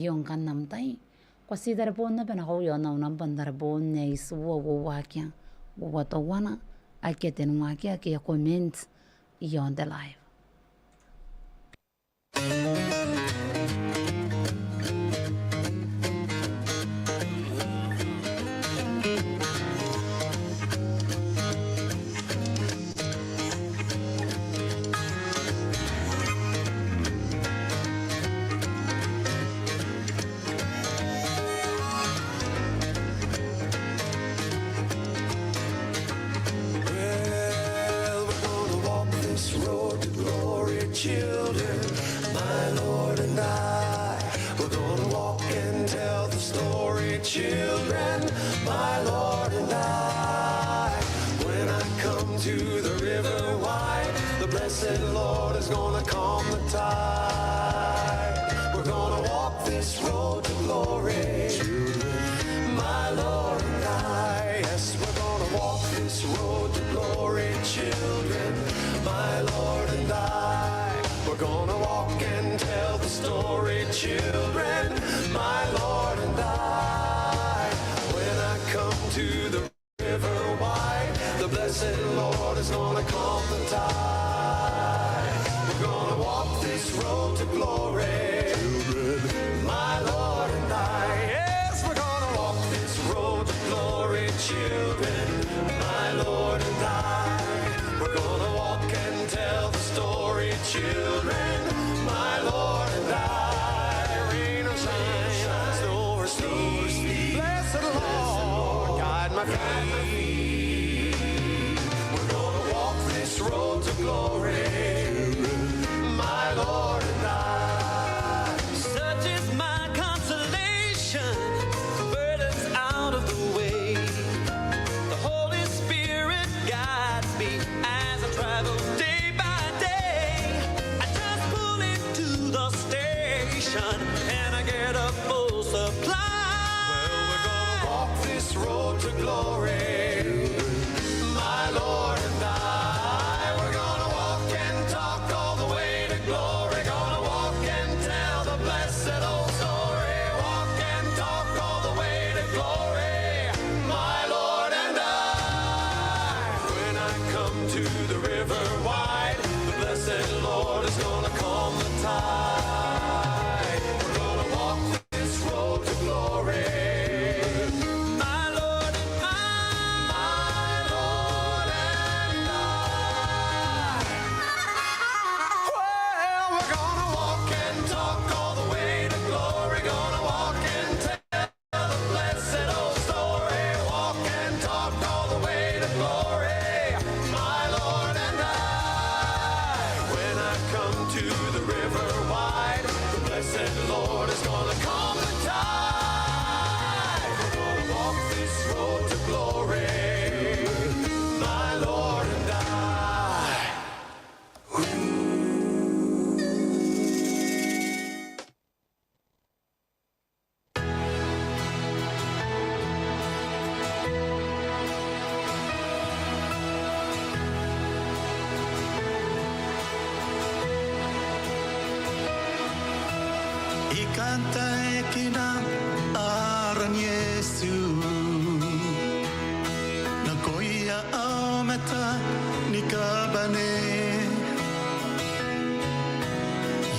Yon kan nam tai kwa si dare pon na pena ho yo na nam bandar bon ne isu wo wa kya wo to wana a ke ten wa kya ke comment yon the live. Children, my Lord and I, we're gonna walk and tell the story. Children, my Lord and I, when I come to the river wide, the blessed Lord is gonna calm the tide. We're gonna walk this road to glory. Children, my Lord and I, yes, we're gonna walk this road to glory. Children, my Lord and I, we're gonna walk and tell the story, children, my Lord and I. When I come to the river wide, the blessed Lord is gonna calm the tide. We're gonna walk this road to glory, children, my Lord and I. Yes, we're gonna walk this road to glory, children, my Lord and I. We're gonna walk and tell the story, children, my Lord and I. Rain or shine, snow or sleet, blessed Lord, guide my feet. We're gonna walk this road to glory, my Lord and I. Such is my consolation, burdens out of the way. The Holy Spirit guides me as I travel day by day. I just pull into the station and I get a full supply. Well, we're gonna walk this road to glory, my Lord and I. We're gonna walk and talk all the way to glory. Gonna walk and tell the blessed old story. Walk and talk all the way to glory, my Lord and I. When I come to the river wide, the blessed Lord is gonna calm the tide. We're gonna walk this road to glory, my Lord and I, my Lord and I. Well, we're gonna walk and talk all the way to glory. Gonna walk and tell the blessed old story. Walk and talk all the way to glory, my Lord and I. When I come to the river wide, the blessed Lord is gonna calm the tide. We're gonna walk this road to glory, my Lord and I. Ikanta ekina aran Yesu Nakoia aumeta nikabane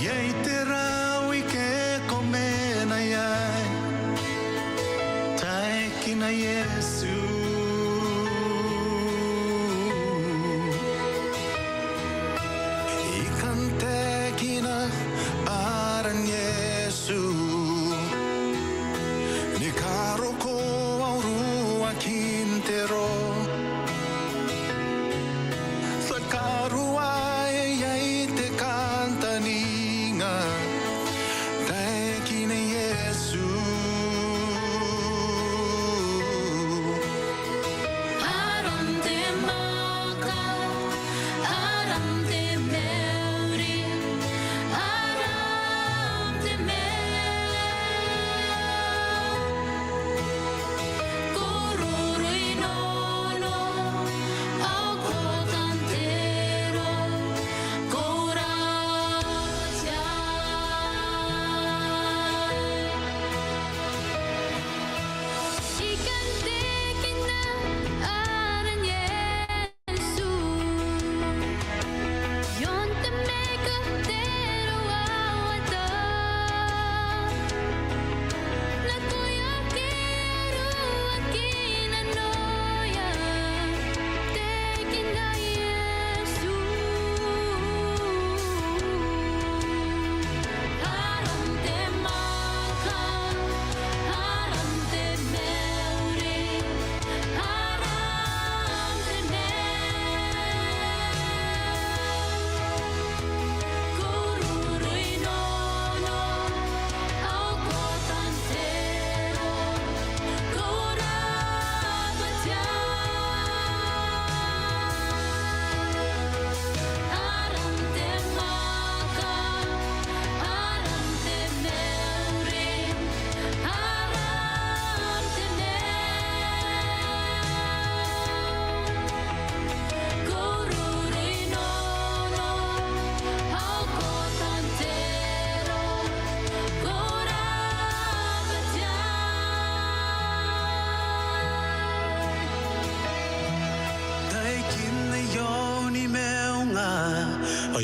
Yei te rawi ke komena yai Taekina Yesu Ikanta ekina aran Yesu Ni karoko aurua kintero Sakarua yai te kantaninga Taekina Yesu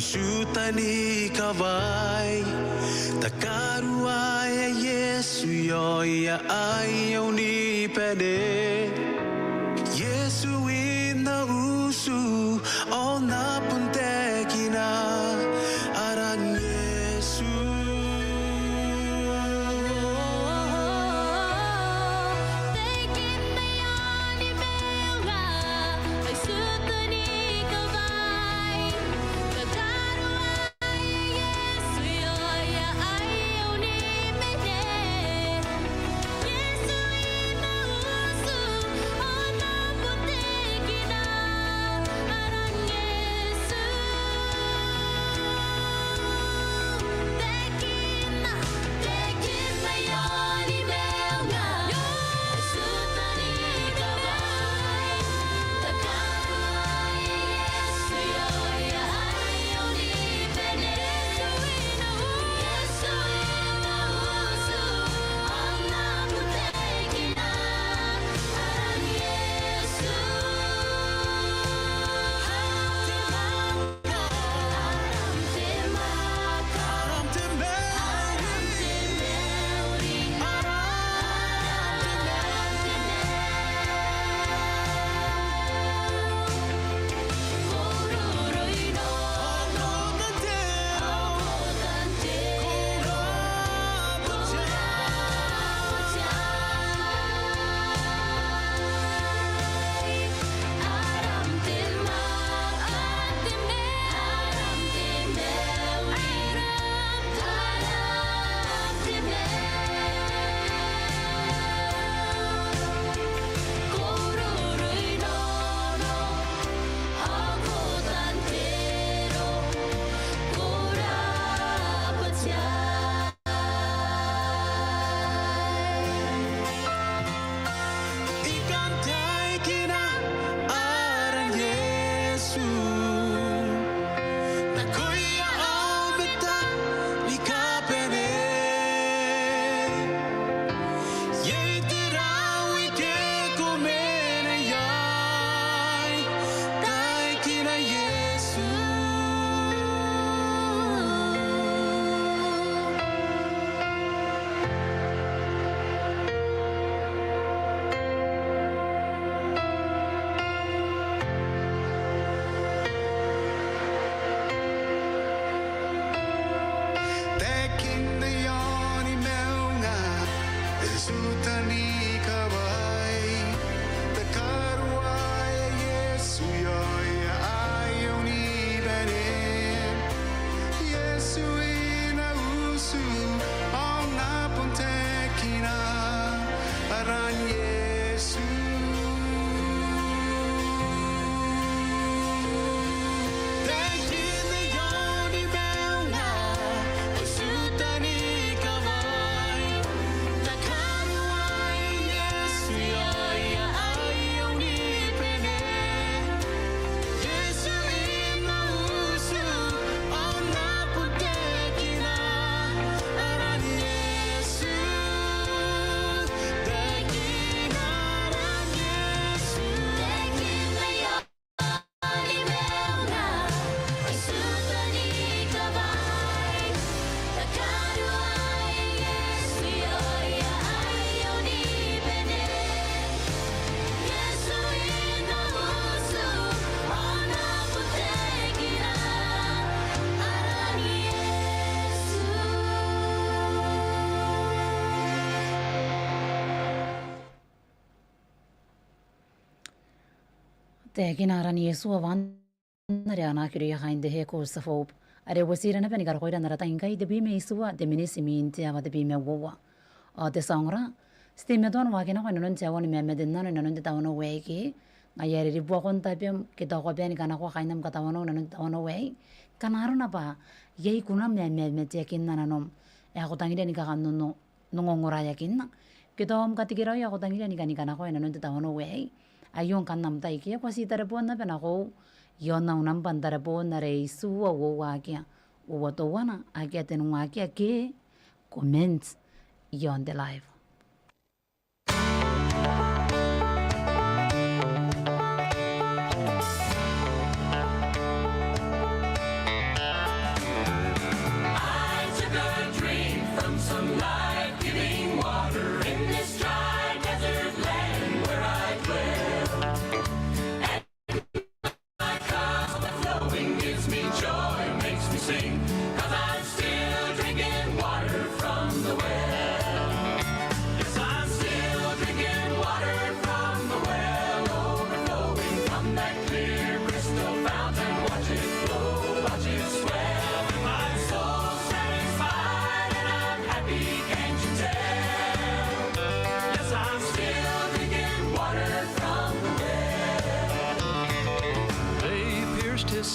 Sutani kawai Takarua ya Yesu yo ya ayaw ni pede Yesu ina usu o napunte kina aran Yesu Tekinarani Yesu avanare anakiri hainde he kursa fob. Are wasira na penigar koira nara taingai de bime isua de minisimi intia de bime wowa. De sangra stimme don wagena ko non jawon me medina non de tawno weki. Ngayari ri buakon tapem kita ko beni kana ko kainam katawano non tawno we. Kanaro na ba yei kuna me tekin nananom. E ako tangire ni kakanno nongongora yakin na. Kita om katikira ya ako tangire ni kana ko non de tawno we. Ayong kanam tai kia kwa si tarapon na penako yon na unam pan tarapon na rei suwa wo wakia uwa to wana akia tenu wakia ke comments yon the live.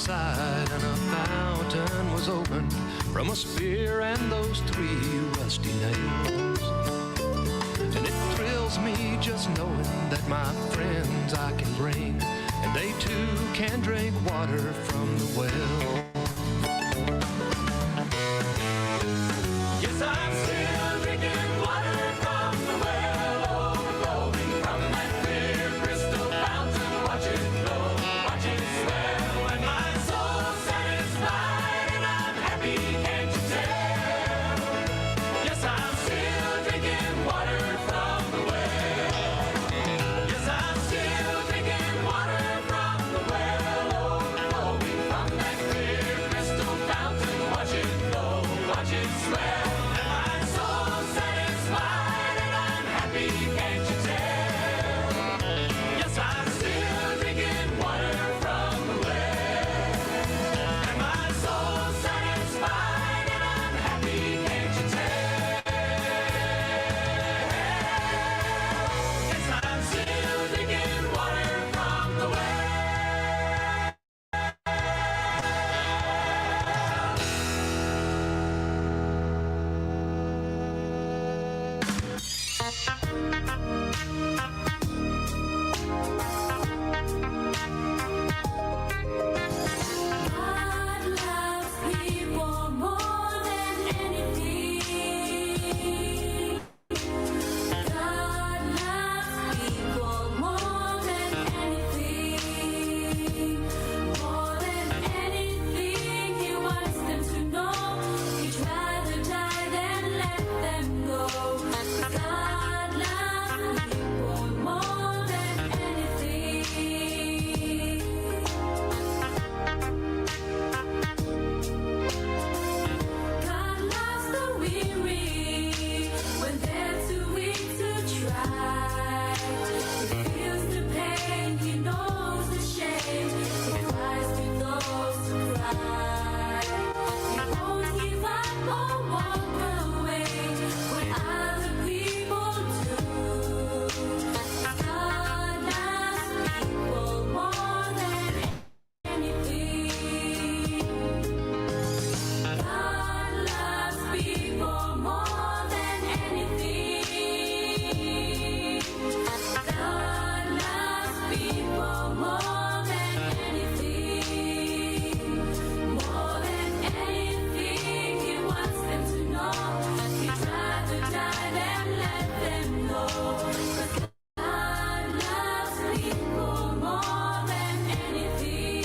side, and a fountain was opened from a spear and those 3 rusty nails. And it thrills me just knowing that my friends I can bring, and they too can drink water from the well. Yes, I'm still drinking water from the well, overflowing from that clear crystal fountain. Watch it flow, watch it swell, and my soul's satisfied and I'm happy, can't you tell? Yes, I'm still drinking water from the well. Yes, I'm still drinking water from the well, overflowing from that clear crystal fountain. Watch it flow, watch it swell, and my soul's satisfied and I'm happy, can't you tell? Yes, I'm still drinking water from the well, and my soul's satisfied and I'm happy, can't you tell? Yes, I'm still drinking water from the well. God loves people more than anything. God loves people more than anything. More than anything, He wants them to know He'd rather die than let them go. God loves people more than anything. God loves the weary when they're too weak to try. He feels the pain, He knows the shame. He cries to those who cry. He won't give up or walk away when other people do. God loves people more than anything. God loves people more than anything. God loves people more than anything. More than anything, He wants them to know He'd rather die than let them go. 'Cause God loves people more than anything.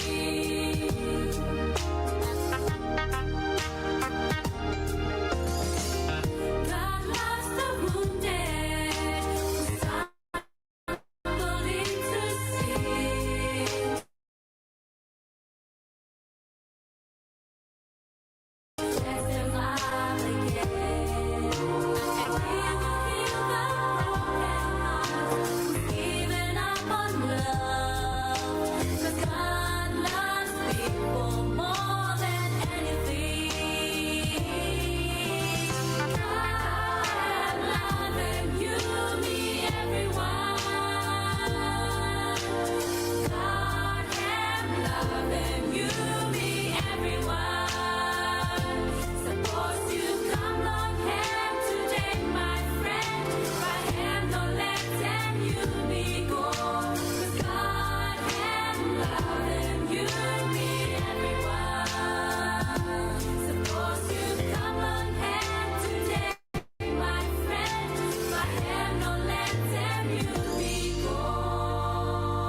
God loves the wounded who stumble into sin. Dress them up again, and He will heal the broken heart who's given up on love. 'Cause God loves people more than anything. God loving you, me, everyone. God am loving you, me, everyone. Suppose you come on hand today, my friend. By hand, don't let them you be gone. 'Cause God am loving you, me, everyone. Suppose you come on hand today, my friend. By hand, don't let them you be gone.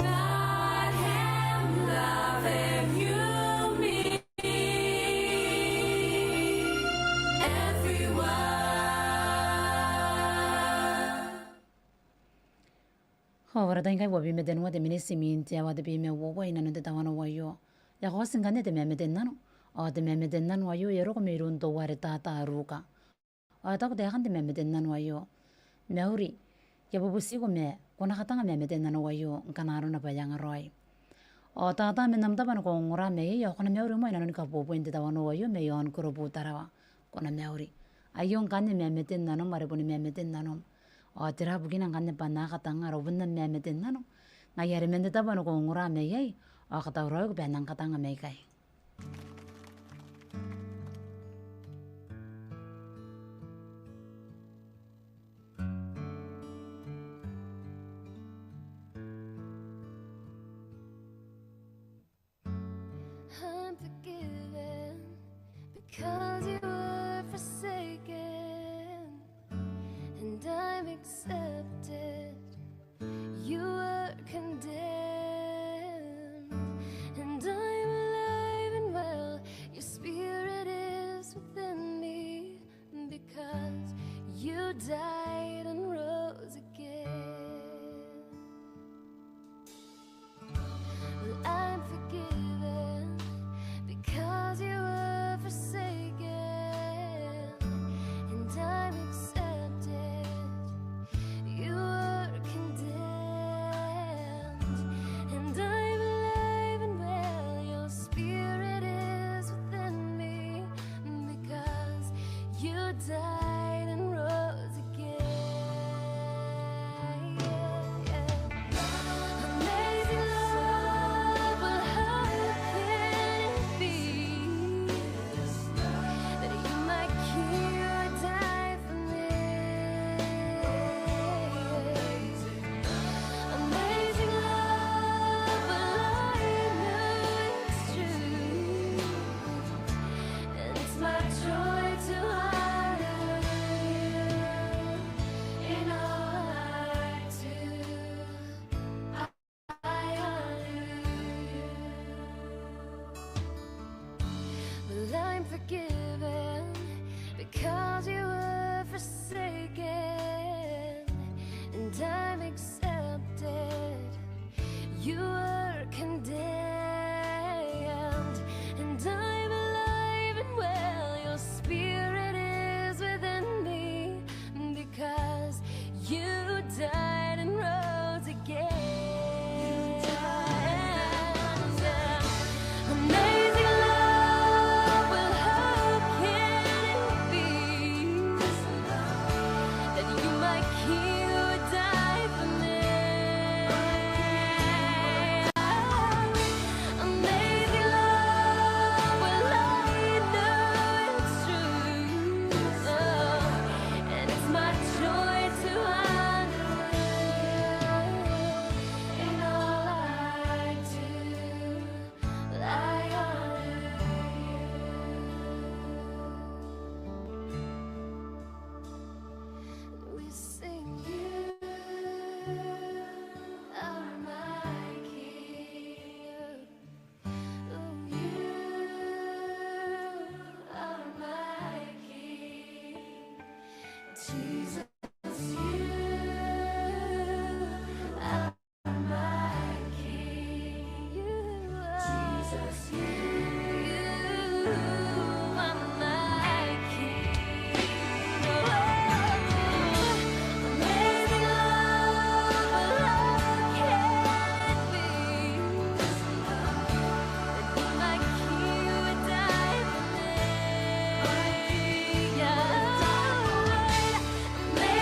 God am loving you, me, everyone. Hawara ingai wabi meden wade minisi minti awade bime wowa inanu de tawana wayo. Ya hosingane de memeden nanu. De memeden nanu wayo yeroko mirun do ware tata aruka. Tak de hande memeden nanu wayo. Meuri. Ya bubusigo me kona hatanga memeden nanu wayo kanaro na bayang roy. Tata menam taban ko ngora me yo kona meuri mo inanu ka bobo inde tawana wayo me yon kuro butarawa. Kona meuri. Ayon kanne memeden nanu maribuni memeden nanu. Tira bugina kanne panaka tanga robunna memeden nanu. ngayari mende tabano ko ngura me yai o katawro ko benang katanga me kai I'm forgiven because you were forsaken, and I'm accepted. You were condemned, and I'm alive and well. Your spirit is within me because you died and rose again. Well, I'm forgiven because you were forsaken, and I'm accepted. You were condemned, and I'm alive and well. Your spirit is within me because you died and rose again. Amazing love, well, how can it be that you, my King, would die for me? Amazing love, well, I know it's true, and it's my joy to honor you in all I do. I honor you. Well, I'm forgiven because you were forsaken, and I'm accepted. You were condemned, and I'm alive and well. Your spirit is within me because you died and rose again. Amazing love, well, how can it be that you, my King, would die for me? Amazing love, well, I know it's true, and it's my joy to honor you in all I do. I honor you. We sing you are my King. Oh, you are my King. Jesus, you are my King. You are Jesus, you are my King. Amazing love, well, how can it be that you, my King, would die for me? Yeah. Amazing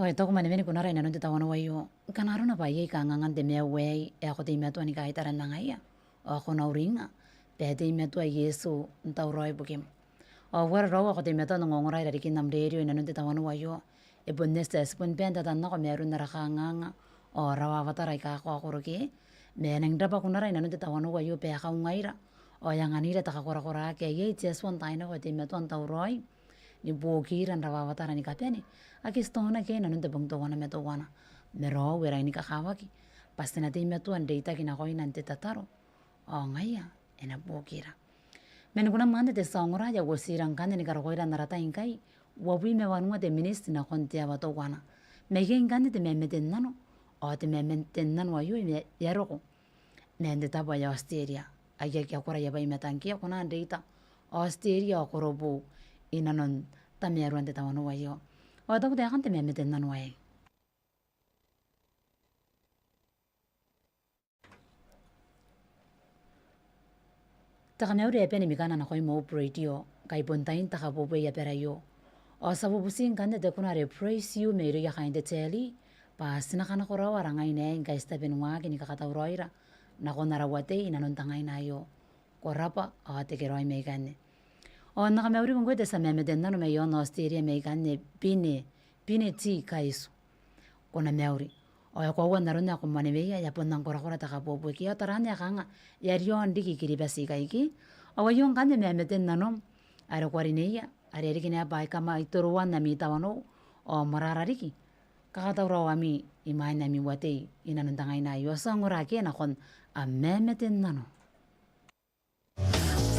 Oi, toko mani meni kunara ina nunti tawana wayo. Kanaro na baye ka ngangan de mea wei e ako te metua ni kahitara na ngaia. O ako na uringa. Pe te metua Yesu ntau roi bukim. O wara rau ako te metua na ngongorai rariki namrerio ina nunti tawana wayo. E bonesta spun penta tanna ko meru na raka nganga. O rawa watara ika ako ako roki. Me nang drapa kunara ina nunti tawana wayo pe aka ungaira. O yang anira taka kora ke ye jeswan taina ko te metua ntau roi. Ni bukiran rawa watara ni kapeni. Aki stona ke nanun te bangto wana meto wana. Mero wera ini kakawaki. Pasti na te meto an deita kina koi nanti tataro. O ngaya ena bukira. Meni kuna mande te saungora ya wosirang kande ni karakoira narata inkai. Wawi me wanua te ministi na kontia wato wana. Mege inkande te memeten nano. O te memeten nano ayo ime yaroko. Mende tapa ya osteria. Aya kia kora ya bai metankia kuna deita. Osteria o korobu. Inanon tameruan te tawano wayo. O taku te akan te memeten nano wae. Taka meuri epe ni mikana na koi mo operate yo. Kai pontain taka popo ya pera yo. O sabu pusing kande te kuna re praise you meiro ya kain te teli. Pa sinakana kora warangai ne kai stepen waki ni kakatau roira. Na kona rawate inanon tangai na yo. Korapa o te keroi meikane. O naka meuri kong koe te sa memeten nano me yo no osteria meikane pine ti kaisu. Kona meuri. O ya kwa narone ako manewea ya pondang kora taka popo ki. O tarane akanga ya rion diki kiribasi kaiki. O wa yon kande memeten nano. Are kwa rineia. Are eriki nea bai kama itoruan na mi tawano. O mararariki. Kakatau rawa mi imai na mi watei. Inanuntangai na yo. So nguraki na kon a memeten nano.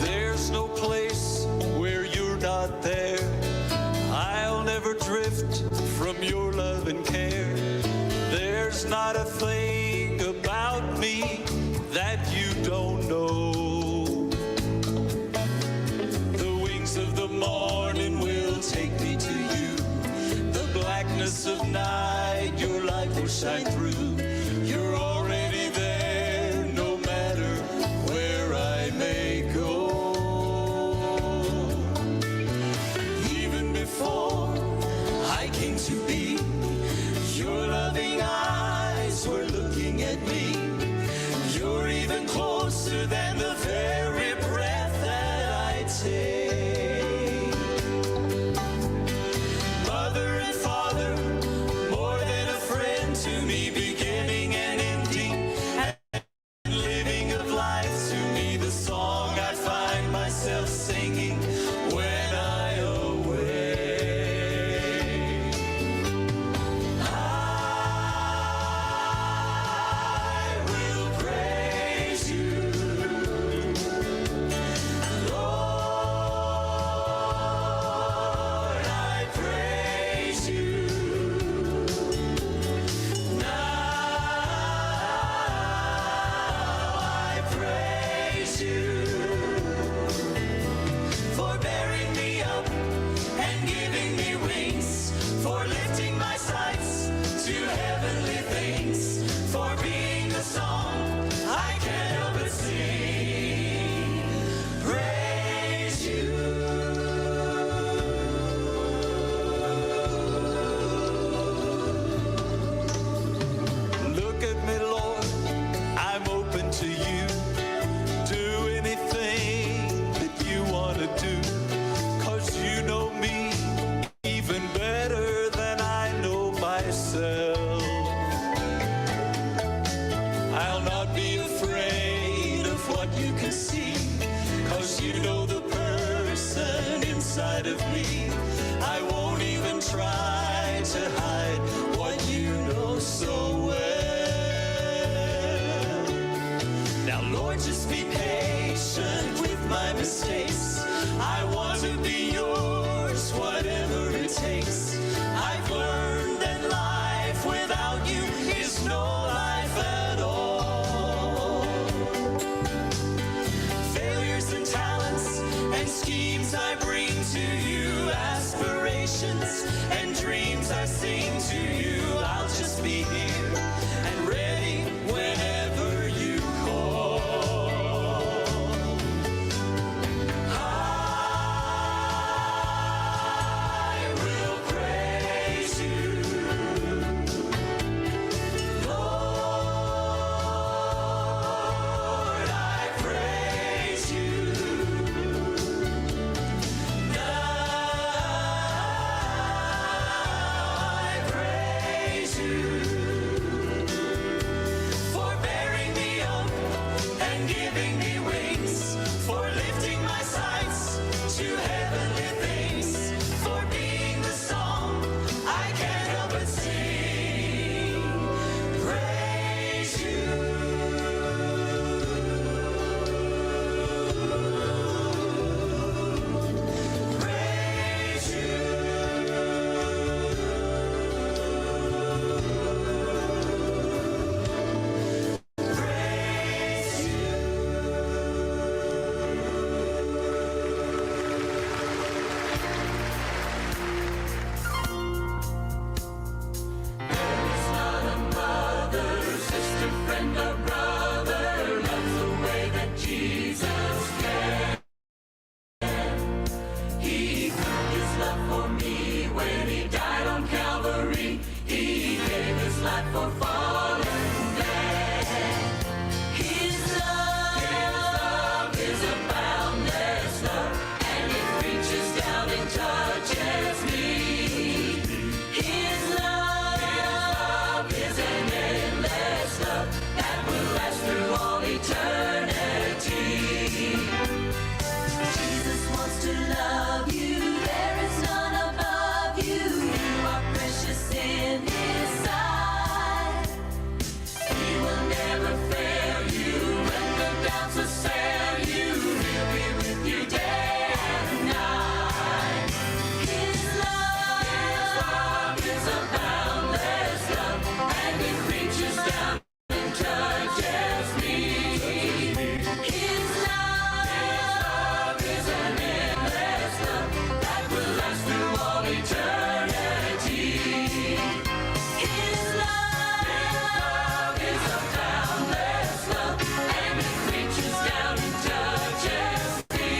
There's no place where you're not there. I'll never drift from your love and care. There's not a thing about me that you don't know. The wings of the morning will take me to you. The blackness of night, your light will shine through. You're already there, no matter where I may go. Even before I came to be, your loving eyes were looking at me. You're even closer than the very breath that I take. Mother and father, more than a friend to me, beginning and end. inside of me. I won't even try to hide what you know so well. Now, Lord, just be patient with my mistakes. I want to be yours, whatever it takes. I've learned that life without you is no life at all. Failures and talents and schemes I bring to you, aspirations and dreams I sing to you. I'll just be here and ready whenever you call. I will praise you, Lord, I praise you. I praise you for bearing me up and giving me wings, for lifting my sights to heavenly things, for being the song I can't help but sing. Praise you. Praise you. Praise you. There is not a mother, sister, friend, or brother loves the way that Jesus can. He proved his love for me when he died on Calvary. He gave his life for fallen man. His love is a boundless love, and it reaches down and touches me. His love is an endless love that will last through all eternity. Jesus wants to love you. There is none above you. You are precious in his sight. He will never fail you when the doubts assail you. He'll be with you day and night. His love is a boundless love, and it reaches down and touches me. His love is an endless love that will last through all eternity. His love is a boundless love, and it reaches down and touches me.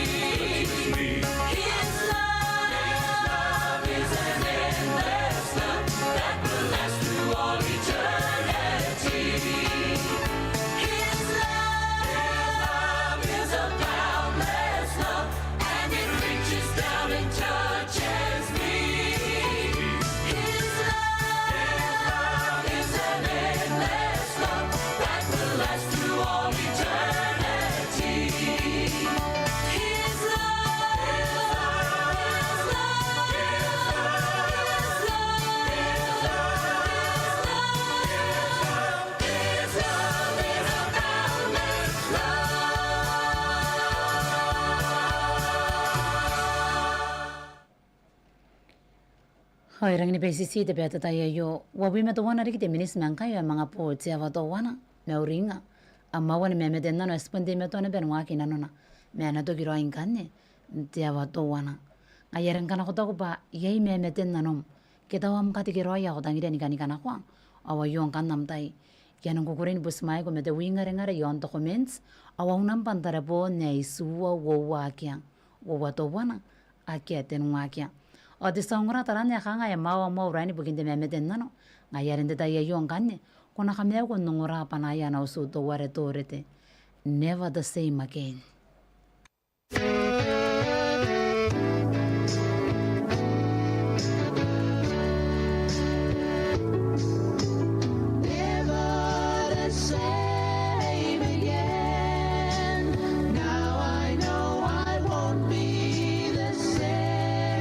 His love is an endless love that will last through all eternity. His love is a boundless love, and it reaches down and touches me. His love is an endless love that will last through all eternity. His love is a boundless Hoirang ni besisi de beta tayo wabi me to wana riki de minis manka yo mga po tiawa to wana me uringa amma wana me den nano esponde me to ne ben waki nanona me na to giro inkanne tiawa to wana ayerang kana ko to ba yei me den nanom kita wam kati giro ya ko tangi ni kana kwa awa yon kan nam tai yanong kukurin bus mai ko me de winga ngare yon to comments awa unam pantara po ne suwa wo wakia wo to wana akia ten wakia o de songra taranya khanga ya mawa mo rani buginde me den nano ngayarende ta ya yon kanne kona khamya ko nungura panaya na usu to ware torete never the same again. Now I know I won't be the same.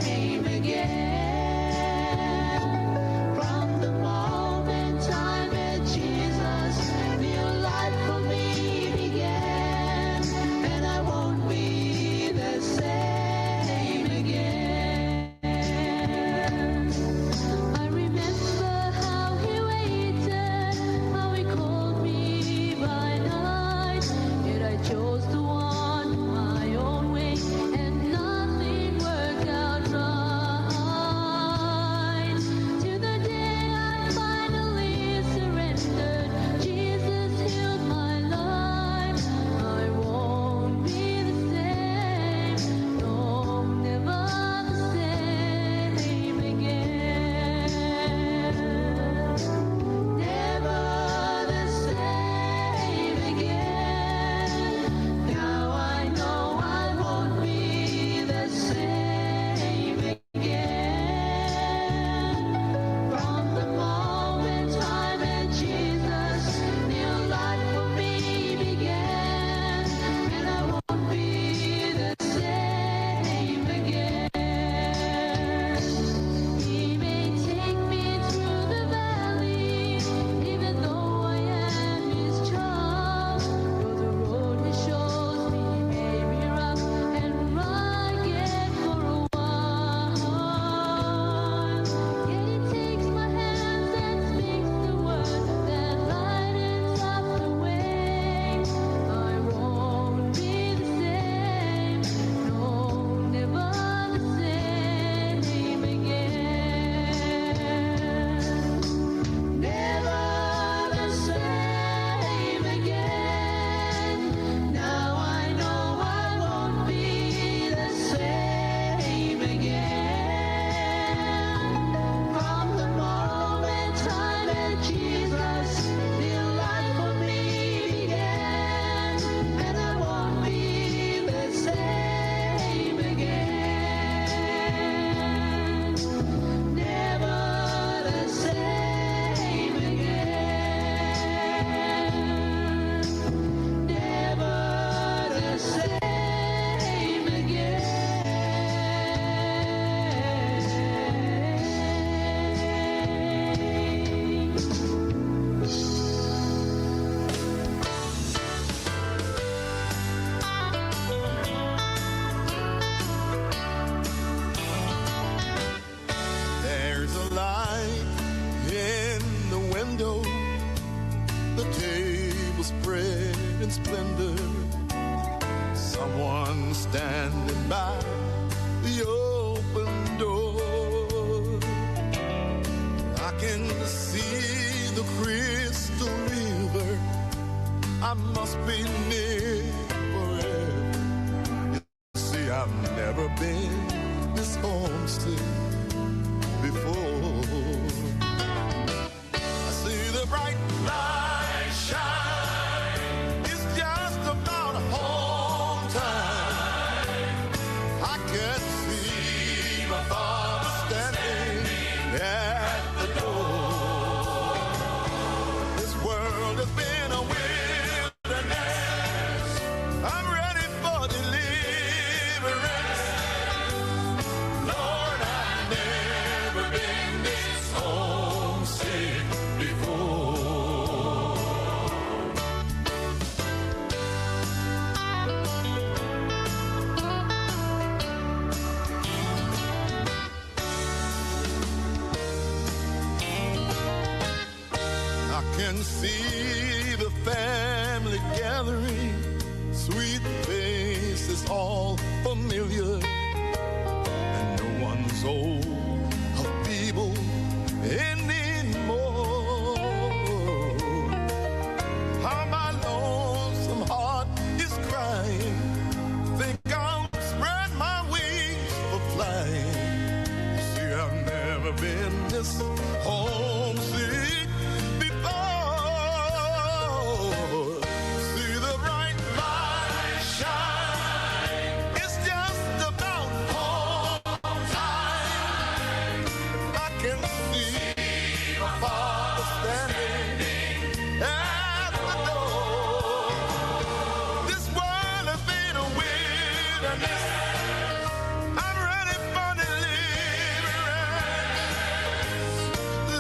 can see the family gathering, sweet faces all familiar, and no one's old or feeble anymore. How my lonesome heart is crying, think I'll spread my wings for flying. You see, I've never been this homesick before. See the bright light shine, it's just about home time. I can see my father standing at the door. This world has been a wilderness. I'm ready for deliverance.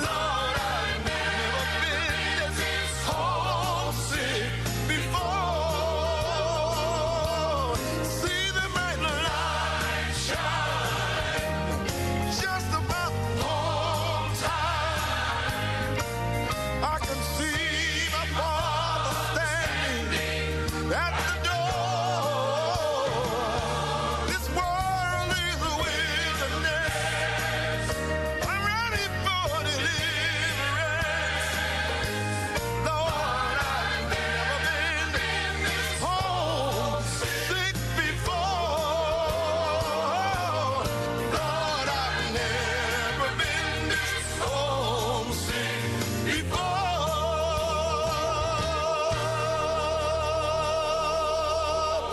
Lord, I've never been this homesick before. See the bright light shine, just about home time. I can see my father standing at the door. This world is a wilderness. I'm ready for deliverance. Lord, I've never been this homesick before. Lord, I've never been this homesick before.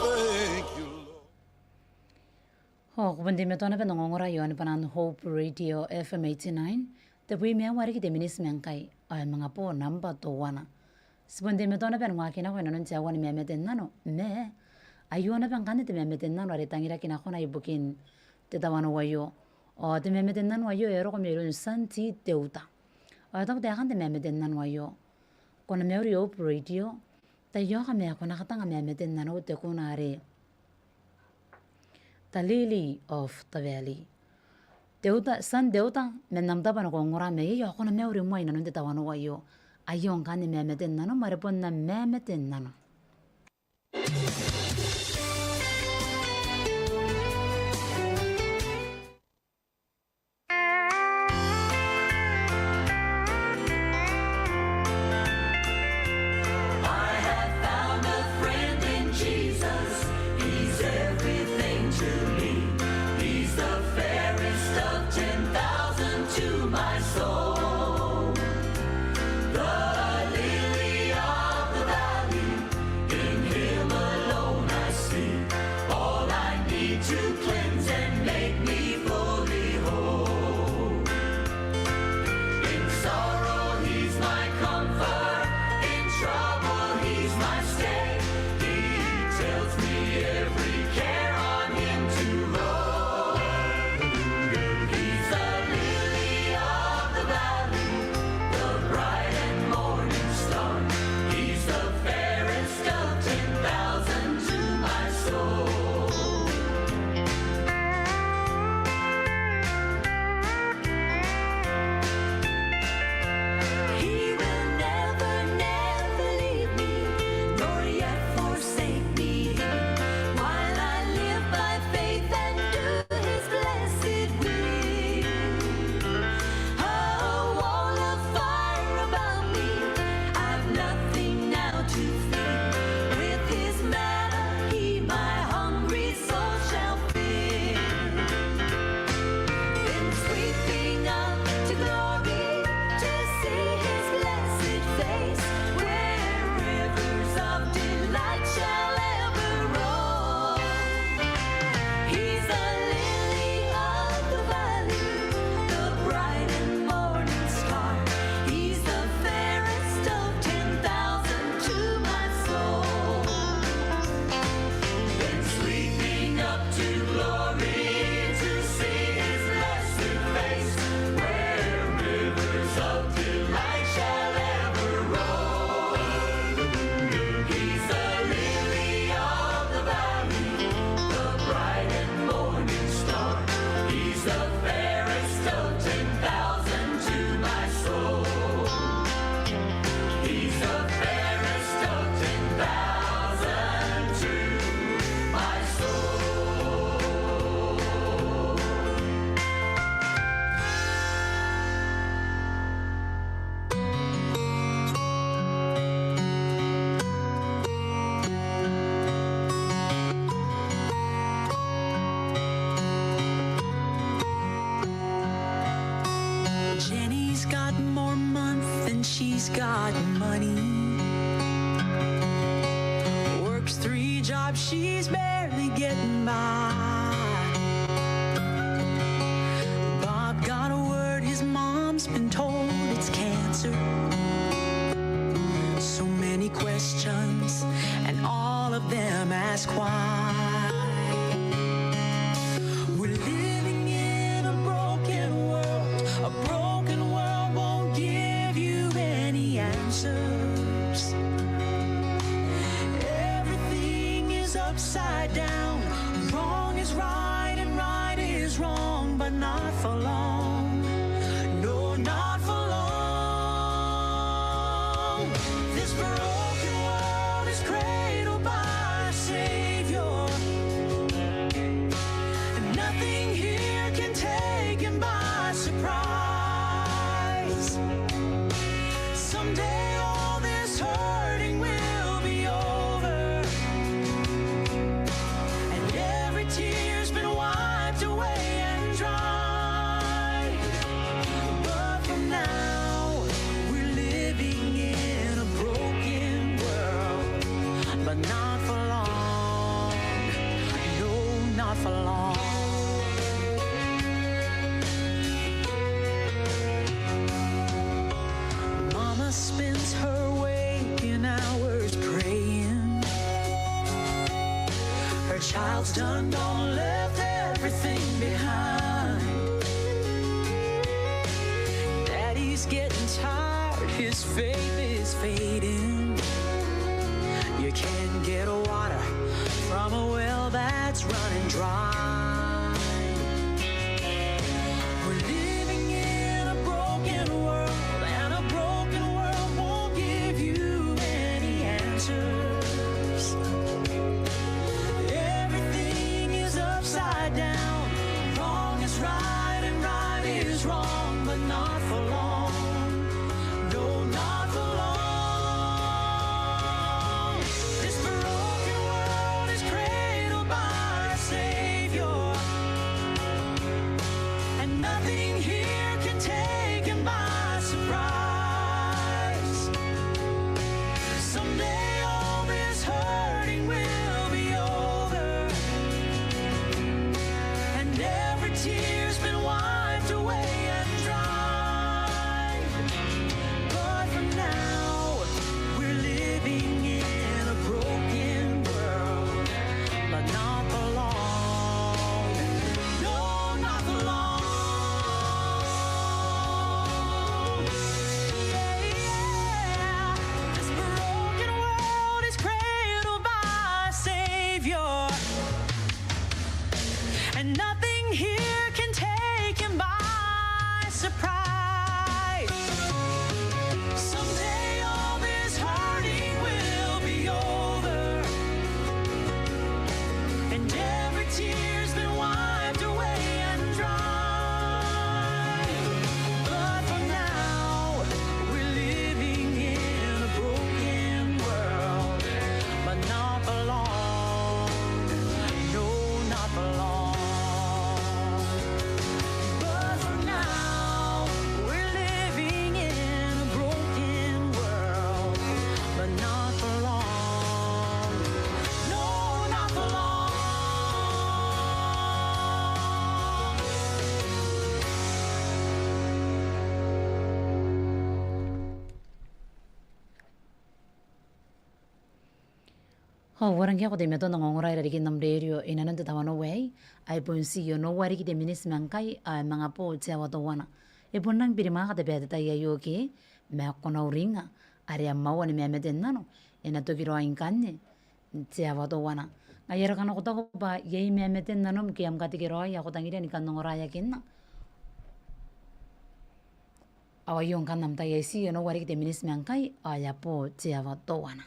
Thank you, Lord. Kundi metona ben ngongora yon panan Hope Radio FM 89 the we me wari ki de minis menkai ay mga po namba to wana sibundi metona ben ngwa kina kono ntia wani me meten nano me ayona ben kanite me meten nano ari tangira kina kona ibukin te tawano wayo o te me meten nano wayo ero ko meron santi teuta o ta te kan te me meten nano wayo kono me ori Hope Radio ta yo ka me kona katanga me meten nano te kona are the lily of the valley. Deuta san deuta menamda bana ko ngora me yo kono me uri mo ina nte tawano wayo ayon kan me meten nano marepon na me meten nano. I have found a friend in Jesus. He's everything to me. He's the fairest of 10,000 to my soul. The lily of the valley, She's got money, works 3 jobs, she's barely getting by. Bob got a word, his mom's been told it's cancer. So many questions, and all of them ask why. We're living in a broken world. A broken world won't give you any answers. Everything is upside down. Wrong is right and right is wrong, but not for long. No, not for long. This broken world is cradled by a Savior, and nothing here can take him by surprise. Someday all this hurting will be over, and every tear's been wiped away and dried. But for now, we're living in a broken world, but not for long. No, not for long. Mama spends her waking hours praying. Her child's done gone, left everything behind. Daddy's getting tired, his faith is fading. You can't get water from a well that's running dry. We're living in a broken world, and a broken world won't give you any answers. Everything is upside down. Wrong is right and right is wrong, but not for long. No, not for long. This broken world is cradled by a Savior, and nothing here can take him by surprise. Someday all this hurting will be over, and every tear's been wiped away and dried. But for now, we're living in a broken world, but not for long. No, not for long. Yeah, yeah. This broken world is cradled by a Savior, and nothing here can take him by surprise. Someday all this hurting will be over, and every tear's been wiped away and dried. But for now, we're living in a broken world, but not for long. No, not for long. But for now, we're living in a broken world, but not for long. No, not for long. Warang ya ko de meto nang ngoray rari kinam radio inanan to tawano way ay ponsi yo no wari kide minis mangkai ay mga po tsawa to wana e nang birima ka de beta tayo yoki me kono ringa ari amma wani me meten nano ena to kiro ain kanne tsawa to wana ayera kana ko ko ba yei me meten nano kiam ka tikiro ya ko tangire ni kanong oraya kinna awayon kanam tayo si yo no wari kide minis mangkai ay po tsawa to wana.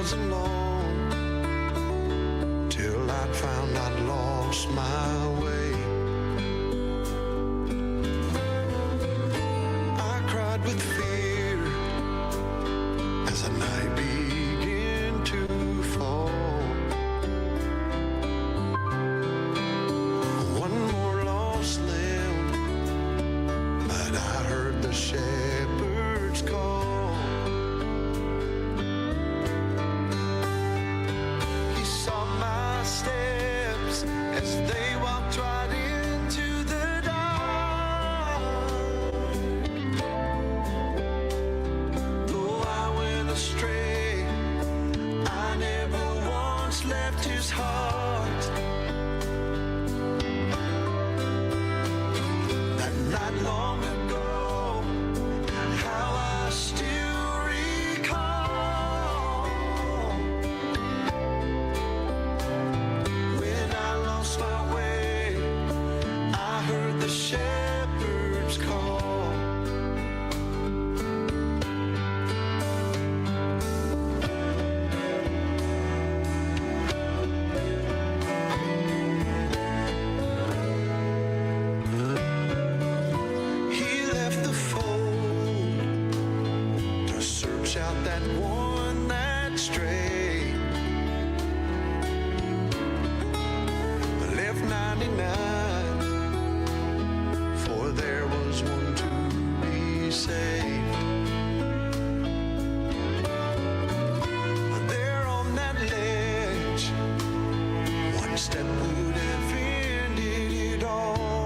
wasn't long I'd found I'd lost my way. I cried with fear as the night began to fall. One more lost limb, but I heard the shepherd's call. He saw my steps as they walked right into the dark. Though I went astray, I never once left his heart. That night long ago, how I still recall. When I lost my way, I heard the shepherd's call. He left the fold to search out that one that strayed. Left 99, for there was one to be saved. There on that ledge, one step would have ended it all.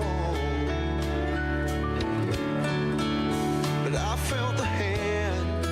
But I felt the hand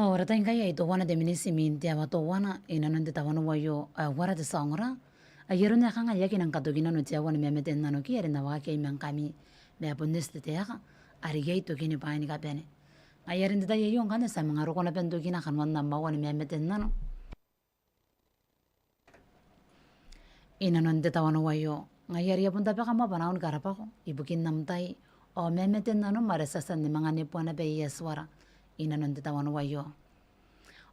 Ora ta inga ai to wana de minisi min te wa to wana ina non de tawano wa yo wara de sangora a yero ne khanga yaki nan kadogina no tia wana meme ten nano ki na wa ke man kami me apondes te ya ari gai to kini pa ni ka bene a yerin de ye yon kan sa mangaro kona pen to kina kan wan ma wana meme ten nano ina non de tawano wa yo nga yeri apun ta pa kama banaun karapa ko ibukin namtai o meme ten nano marasa san ni mangane pona pe yeswara ina non de tawano wa yo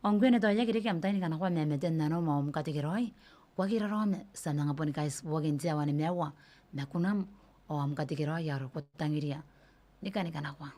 ongwene to ya kiri kam tani kana kwa meme ten nano ma om katikiroi wakira rome sa mga poni kais wagin tia wani mewa mekunam o am katikiroi yaro ko tangiria nika nika nakwa